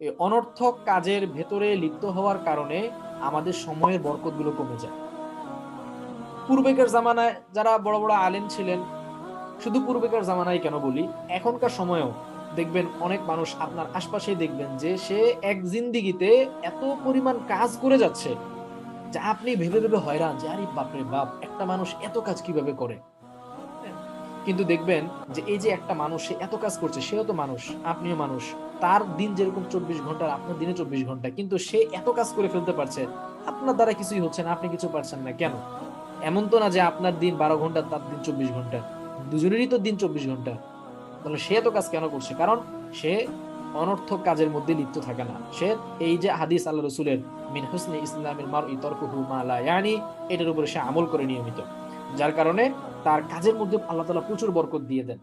এই অনর্থক কাজের ভেতরে লিপ্ত হওয়ার কারণে আমাদের সময়ের বরকতগুলো কমে যায়। পূর্বেকার জামানায় যারা বড় বড় আলেম ছিলেন, শুধু পূর্বেকার জামানায় কেন বলি, এখনকার সময়েও দেখবেন অনেক মানুষ আপনার আশপাশেই দেখবেন যে সে এক জিন্দিগিতে এত পরিমাণ কাজ করে যাচ্ছে যা আপনি ভেবে ভেবে হয়রান যে আরে বাপরে বাপ, একটা মানুষ এত কাজ কিভাবে করে। হ্যাঁ? কিন্তু দেখবেন যে এই যে একটা মানুষ সে এত কাজ করছে, সেও তো মানুষ, আপনিও মানুষ। তার দিন যেরকম ২৪ ঘন্টা, আর আপনার দিনে ২৪ ঘন্টা, কিন্তু সে এত কাজ করে ফেলতে পারছে, আপনার দ্বারা কিছুই হচ্ছে না, আপনি কিছু পারছেন না কেন? এমন তো না যে আপনার দিন ১২ ঘন্টা, তার দিন ২৪ ঘন্টা, দুজনেরই তো দিন ২৪ ঘন্টা। তাহলে সে এত কাজ কেন করছে? কারণ সে অনর্থক কাজের মধ্যে লিপ্ত থাকে না। সে এই যে হাদিস আল্লাহ রসুলের মিন হুসনি ইসলামিল মারই তারকুহু মা লা ইয়ানি, এটার উপরে সে আমল করে নিয়মিত, যার কারণে তার কাজের মধ্যে আল্লাহ তাআলা প্রচুর বরকত দিয়ে দেন।